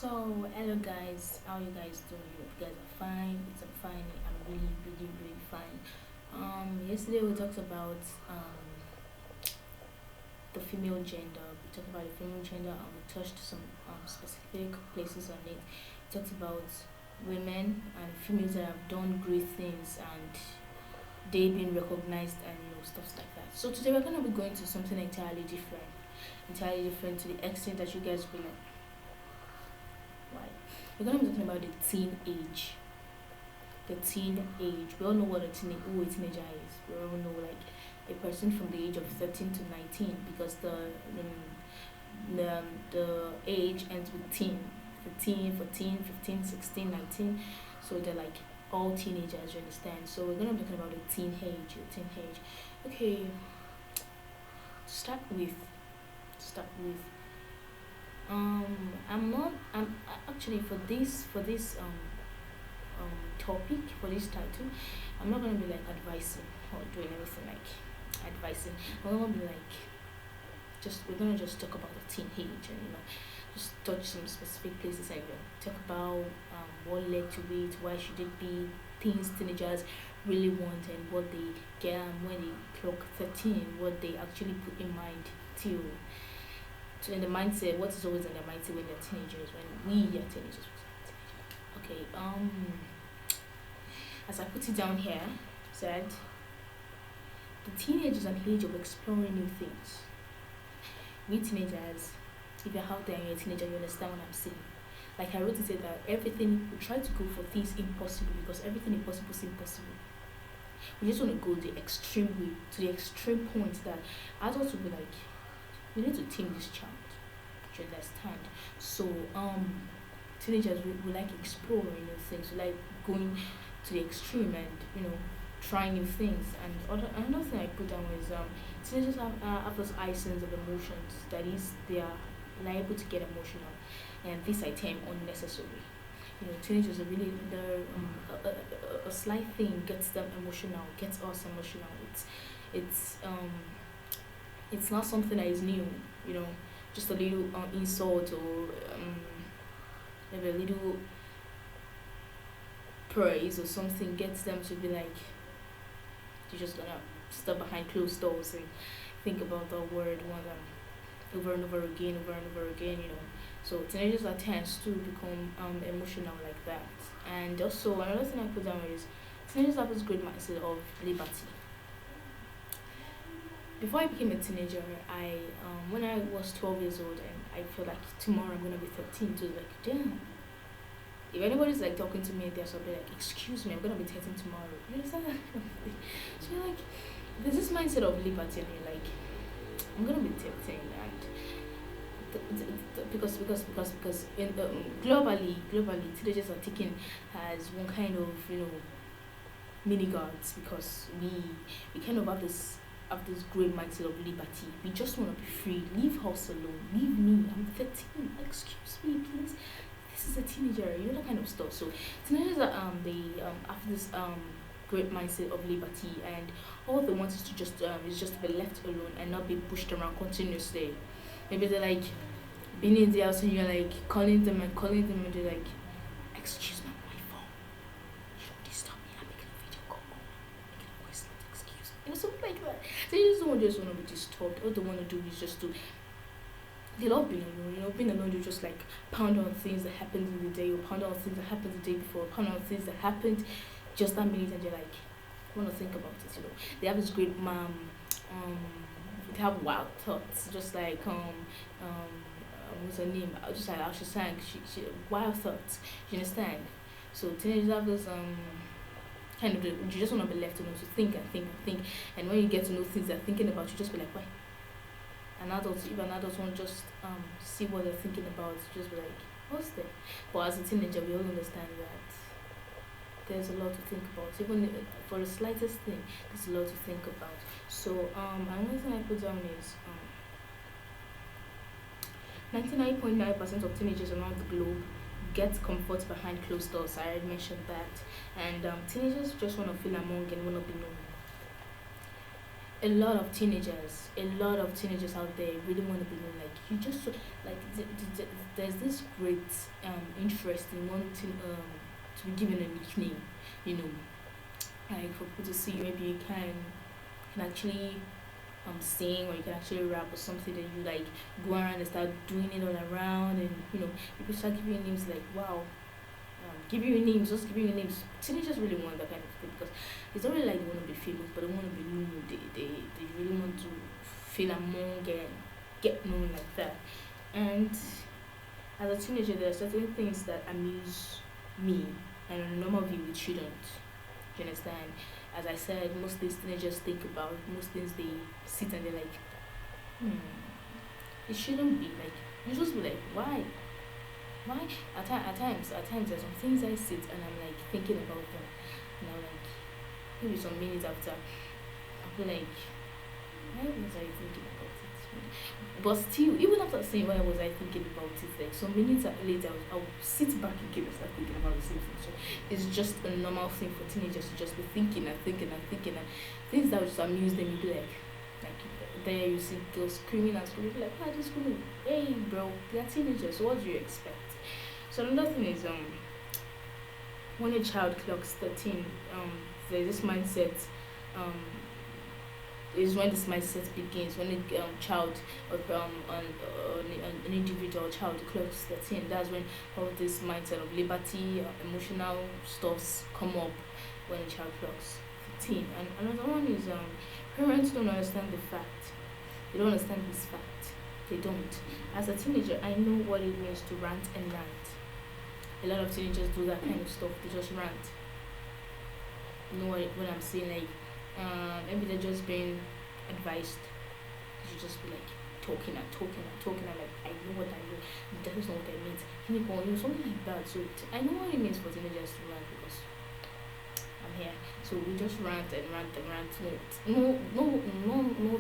So, hello guys, how you guys doing? You guys are fine. It's fine. I'm really, really, really fine. Yesterday we talked about the female gender. We talked about the female gender and we touched some specific places on it. We talked about women and females that have done great things and they being recognized and stuff like that. So today we're gonna be going to something entirely different to the extent that you guys will be like, why? We're gonna be talking about the teen age. The teen age. We all know what who a teenager is. We all know like a person from the age of 13 to 19 because the age ends with teen. 15, 14, 15, 16, 19. So they're like all teenagers, you understand? So we're gonna be talking about the teen age, Okay, to start with I'm not actually for this topic, for this title, I'm not gonna be like advising or doing anything like advising. I'm gonna be like we're gonna just talk about the teenage and just touch some specific places and talk about what led to it, why should it be things teenagers really want and what they get and when they clock 13, what they actually put in mind till so in the mindset, what is always in their mindset when they're teenagers, when we are teenagers. Okay, as I put it down here, said the teenage is an age of exploring new things. We teenagers, if you're out there and you're a teenager, you understand what I'm saying. Like I wrote it said that everything we try to go for things impossible because everything impossible seems possible. We just want to go the extreme way, to the extreme point that adults will be like, we need to tame this child. Do you understand? So teenagers we like exploring new things, we like going to the extreme and trying new things. And another thing I put down was teenagers have those icings of emotions. That is, they are liable to get emotional, and this I term unnecessary. Teenagers are really a slight thing gets them emotional, gets us emotional. It's it's not something that is new, just a little insult or maybe a little praise or something gets them to be like, you're just gonna step behind closed doors and think about the word one over and over again, So teenagers are tends to become emotional like that. And also another thing I put down is teenagers have this great mindset of liberty. Before I became a teenager, I when I was 12 years old and I feel like tomorrow I'm gonna be 13, so it's like damn. If anybody's like talking to me, they're something like, excuse me, I'm gonna be 13 tomorrow. You understand that? So you're like, there's this mindset of liberty, and you're like, I'm gonna be 13, and because in globally teenagers are taken as one kind of mini gods because we kind of have this great mindset of liberty. We just want to be free. Leave us alone. Leave me. I'm 13. Excuse me, please. This is a teenager. That kind of stuff. So teenagers are have this great mindset of liberty, and all they want is just to be left alone and not be pushed around continuously. Maybe they're like being in the house and you're like calling them and they're like, excuse me, my phone. You disturb me. I'm making a video call. I'm making a voice note. Excuse me. Something like that. They just want to be disturbed. All they want to do is just to. They love being alone. Being alone, you just like pound on things that happened in the day, or pound on things that happened the day before, pound on things that happened just that minute, and they're like, want to think about it. They have this great they have wild thoughts, just like what's her name? Just like how she sang, she wild thoughts. You understand? So teenagers have this kind of you just want to be left alone to think and think and think, and when you get to know things they're thinking about, you just be like, why? If an adult won't just see what they're thinking about, just be like, what's there? But as a teenager, we all understand that there's a lot to think about. Even for the slightest thing, there's a lot to think about. So another thing I put down is 99.9% of teenagers around the globe get comfort behind closed doors. I already mentioned that. And teenagers just want to feel among and want to be known. A lot of teenagers out there really want to be known. Like you just like there's this great interest in wanting to be given a nickname, you know, like for people to see you, maybe you can actually sing, or you can actually rap or something, that you like go around and start doing it all around, and people start giving you names like wow, give you names, just giving you names. Teenagers really want that kind of thing, because it's not really like they want to be famous, but they want to be known. They really want to feel among and get known like that. And as a teenager, there are certain things that amuse me, and on a normal view, it shouldn't. Do you understand? As I said, most things teenagers think about, most things they sit and they're like, hmm, it shouldn't be like. You just be like, why? Why? At times, there's some things I sit and I'm like thinking about them, and I'm like, maybe some minutes after, I'll be like, why was I thinking about it? But still, even after saying why was I thinking about it, like some minutes later, I'll sit back again and start thinking about the same thing. So it's just a normal thing for teenagers to just be thinking and thinking and thinking, and things that would just amuse them. You be like there you see girls screaming and screaming, like, ah, just screaming. Hey, bro, they're teenagers. So what do you expect? So another thing is when a child clocks 13, there's this mindset um is when this mindset begins, when a child or an individual child clocks 13. That's when all this mindset of liberty, emotional stuffs come up when a child clocks 15. And another one is parents don't understand the fact. They don't understand this fact. They don't. As a teenager, I know what it means to rant and rant. A lot of teenagers do that kind of stuff. They just rant. You know what I'm saying? Like, maybe they're just being advised. You should just be like talking and talking and talking, and like, I know what I know. That is not what I meant. Can you call you something like that? So I know what it means for teenagers to rant, because I'm here. So we just rant and rant and rant. No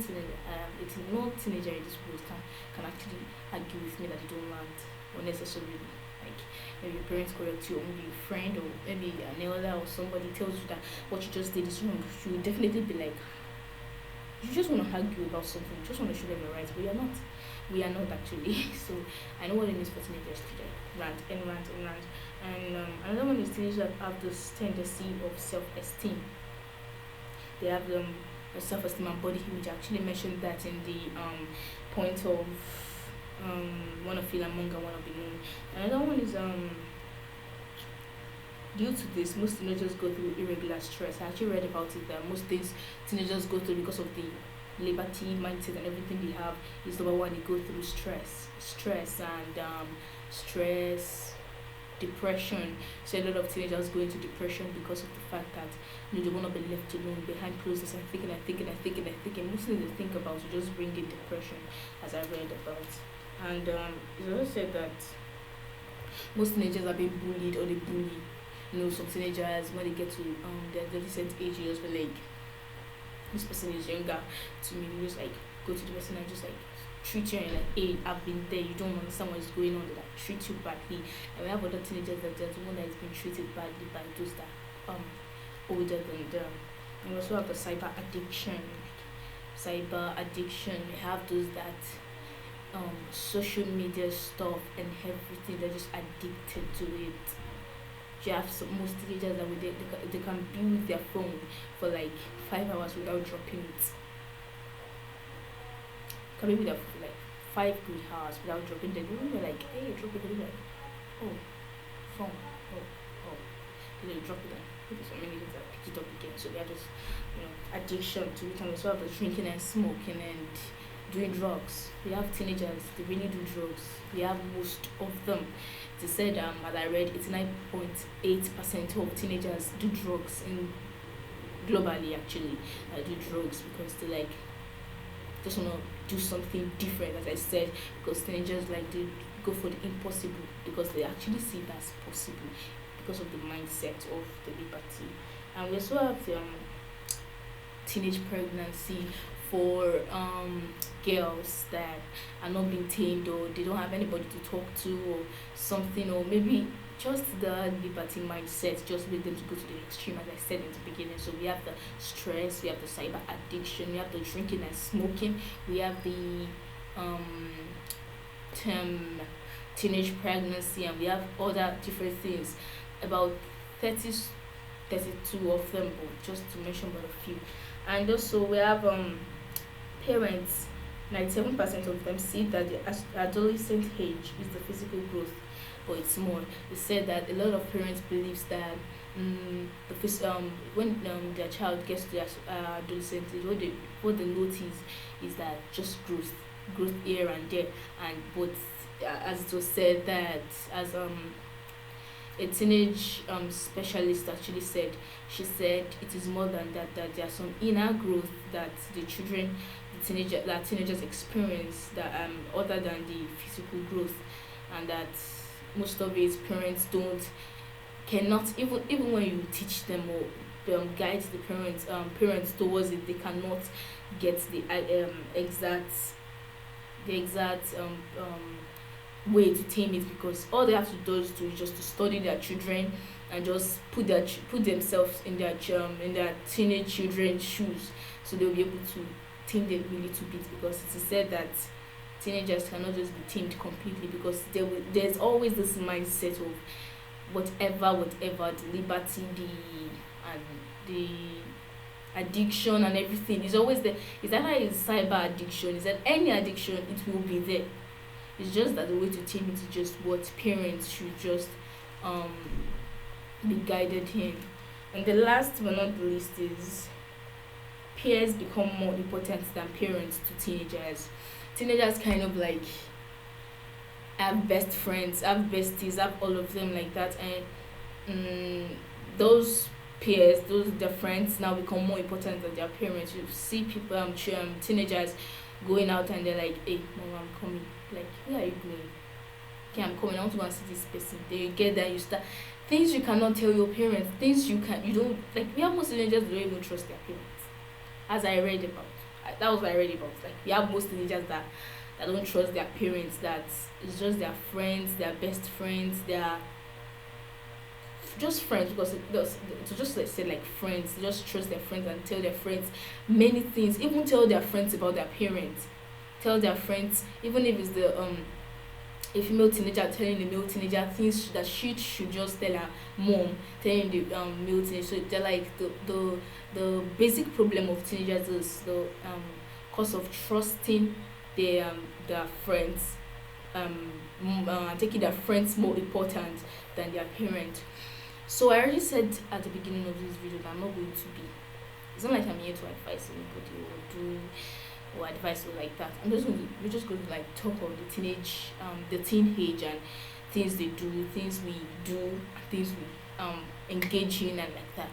teenager. It's no teenager in this world can actually argue with me that they don't rant unnecessarily. Like, maybe your parents correct you, or maybe your friend, or maybe an elder or somebody tells you that what you just did is wrong. You will definitely be like, you just want to argue about something, you just want to show them you're right, but you're not. We are not actually. So I know what it means for teenagers to like rant and rant and rant. And another one is teenagers that have this tendency of self-esteem. They have a self-esteem and body image. I actually mentioned that in the point of one of feel among and one of be known. Another one is due to this, most teenagers go through irregular stress. I actually read about it that most things teenagers go through because of the liberty mindset and everything they have is number one, they go through stress, depression. So a lot of teenagers go into depression because of the fact that they want to be left alone behind closed doors and thinking. Most things they think about will just bring in depression, as I read about. And it's also said that most teenagers are being bullied or they bully. Some teenagers, when they get to their adolescent age, you just be like, this person is younger to me. You just like go to the person and just like treat you and you're like, hey, I've been there. You don't understand what is going on. They like treat you badly. And we have other teenagers that there's one that is being treated badly by those that older than them. And we also have the cyber addiction. We have those that social media stuff and everything. They're just addicted to it. You have most teenagers that they can be with their phone for like 5 hours without dropping it. Can be with their phone for like 5 good hours without dropping it. They like, hey, drop it. They're like, oh, phone, oh. They drop it and maybe some minutes later pick it up again. So they're just addiction to it, and also have the drinking and smoking and doing drugs. We have teenagers, they really do drugs. We have most of them. They said, as I read, 89.8% of teenagers do drugs globally actually do drugs because they like just want to do something different, as I said, because teenagers like they go for the impossible because they actually see it as possible because of the mindset of the liberty. And we also have the teenage pregnancy for girls that are not being tamed, or they don't have anybody to talk to or something, or maybe just the liberty mindset just made them to go to the extreme, as I said in the beginning. So we have the stress, we have the cyber addiction, we have the drinking and smoking, we have the term teenage pregnancy, and we have other different things, about 30, 32 of them, but just to mention but a few. And also we have parents. 97% of them see that the adolescent age is the physical growth, but it's more. They said that a lot of parents believes that when their child gets to their adolescent age, what they notice is that just growth here and there, and but as it was said that as a teenage specialist actually said, she said it is more than that, that there are some inner growth that teenagers experience that other than the physical growth, and that most of it parents don't cannot, even when you teach them or guide the parents towards it, they cannot get the exact way to tame it, because all they have to do is just to study their children and just put themselves in their teenage children's shoes, so they'll be able to tame them a little bit, because it is said that teenagers cannot just be tamed completely, because there's always this mindset of whatever the liberty, the addiction and everything is always there. Is that like cyber addiction? Is that any addiction? It will be there. It's just that the way to tame it is just what parents should just um be guided in. And the last but not the least is peers become more important than parents to teenagers. Teenagers kind of like have best friends, have besties, have all of them like that, and those peers, those their friends now become more important than their parents. You see people, teenagers going out and they're like, "Hey, mom, I'm coming." Like, where are you going? Okay, I'm coming. I want to go and see this person. Then you get there, you start things you cannot tell your parents, things you don't like. We have most teenagers that don't even trust their parents. As I read about, that was what I read about. Like, we have most teenagers that don't trust their parents. That it's just their friends, their best friends, their just friends, because to just like say like friends, they just trust their friends and tell their friends many things. Even tell their friends about their parents. Tell their friends, even if it's a female teenager telling the male teenager things that she should just tell her mom, telling the male teenager. So they're like the basic problem of teenagers is the cause of trusting their friends, taking their friends more important than their parents. So I already said at the beginning of this video that I'm not going to be. It's not like I'm here to advise anybody or do or advice or like that. We're just going to like talk about the teenage and things they do, things we do, things we engage in and like that.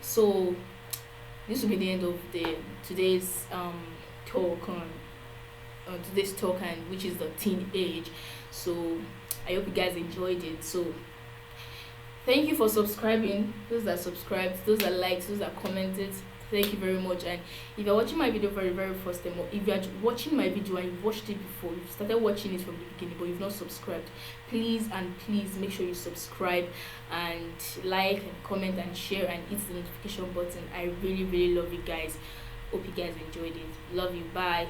So this will be the end of the today's talk on today's talk, and which is the teenage. So I hope you guys enjoyed it. So thank you for subscribing. Those that subscribed, those that liked, those that commented. Thank you very much. And if you're watching my video for the very first time, or if you're watching my video and you've watched it before, you've started watching it from the beginning but you've not subscribed, please make sure you subscribe and like and comment and share and hit the notification button. I really love you guys. Hope you guys enjoyed it. Love you. Bye.